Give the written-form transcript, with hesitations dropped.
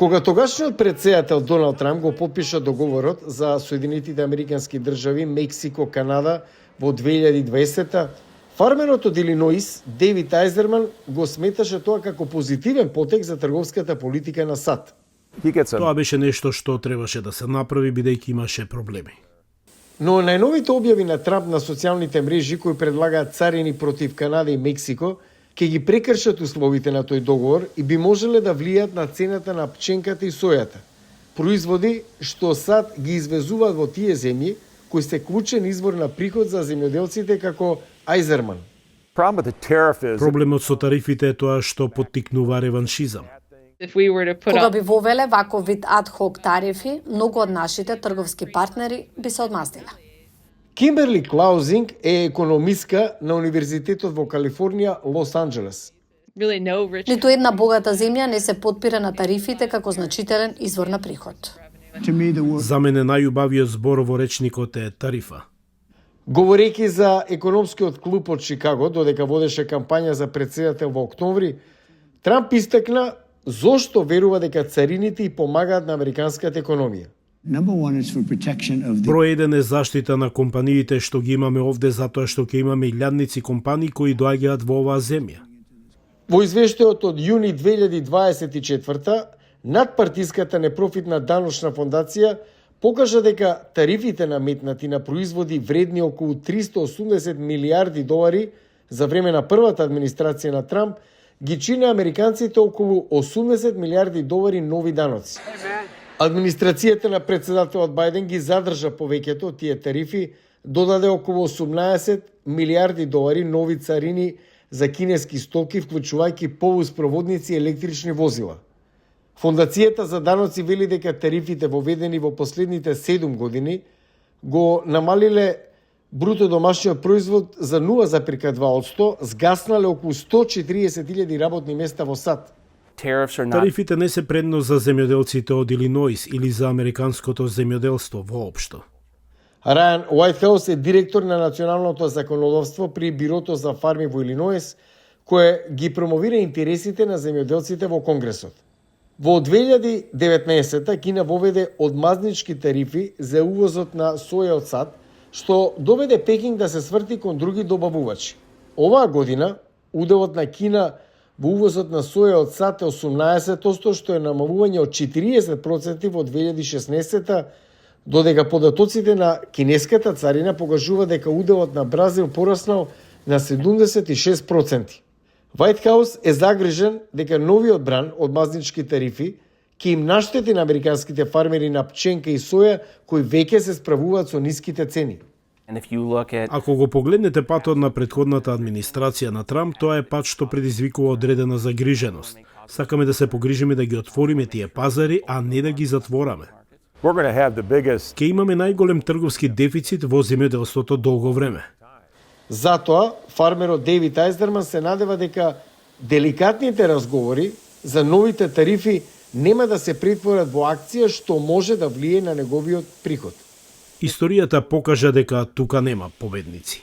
Кога тогашниот претседател Доналд Трамп го подпиша договорот за Соединетите Американски држави, Мексико, Канада во 2020-та, фармерот од Илиноис, Дейвид Айзерман, го сметаше тоа како позитивен потек за трговската политика на САД. Тоа беше нешто што требаше да се направи бидејќи имаше проблеми. Но најновите објави на Трамп на социјалните мрежи кои предлагаат царини против Канада и Мексико ќе ги прекршат условите на тој договор и би можеле да влијат на цената на пченката и сојата, производи што САД ги извезуваат во тие земји кои се клучен извор на приход за земјоделците како Айзерман. Проблемот со тарифите е тоа што поттикнува реваншизам. Кога би вовеле ваков вид ад-хок тарифи, многу од нашите трговски партнери би се одмаздиле. Кимберли Клаузинг е економистка на Универзитетот во Калифорнија, Лос Анџелес. Ниту една богата земја не се потпира на тарифите како значителен извор на приход. За мене најубавиот збор во речникот е тарифа. Говорејќи за економскиот клуб од Чикаго, додека водеше кампања за претседател во октомври, Трамп истакна зошто верува дека царините и помагаат на американската економија. Број 1 е заштита на компаниите што ги имаме овде затоа што ќе имаме илјадници компании кои доаѓаат во оваа земја. Во извештајот од јуни 2024, надпартиската непрофитна даночна фондација покажа дека тарифите наметнати на производи вредни околу 380 милиарди долари за време на првата администрација на Трамп ги чине американците околу 80 милиарди долари нови даноци. Администрацијата на претседателот Бајден ги задржа повеќето од тие тарифи, додаде околу 18 милиарди долари нови царини за кинески стоки, вклучувајќи полуспроводници и електрични возила. Фондацијата за даноци вели дека тарифите воведени во последните 7 години го намалиле бруто домашниот производ за 0,2%, згаснале околу 140.000 работни места во САД. Тарифите не се предност за земјоделците од Илиноис или за американското земјоделство воопшто. Рајан Уајтхаус е директор на националното законодавство при Бирото за фарми во Илиноис, кое ги промовира интересите на земјоделците во Конгресот. Во 2019 Кина воведе одмазнички тарифи за увозот на соја од САД, што доведе Пекинг да се сврти кон други добавувачи. Оваа година уделот на Кина во увозот на соја од САД е 18%, што е намалување од 40% во 2016, додека податоците на кинеската царина покажува дека уделот на Бразил пораснал на 76%. White House е загрижен дека новиот бран од мазнички тарифи ќе им наштети на американските фармери на пченка и соја кои веќе се справуваат со ниските цени. Ако го погледнете патот на претходната администрација на Трамп, тоа е пат што предизвикува одредена загриженост. Сакаме да се погрижиме да ги отвориме тие пазари, а не да ги затвораме. Ке имаме најголем трговски дефицит во земјоделството долго време. Затоа, фармерот Дейвид Айзерман се надева дека деликатните разговори за новите тарифи нема да се претворат во акција што може да влие на неговиот приход. Историјата покажа дека тука нема победници.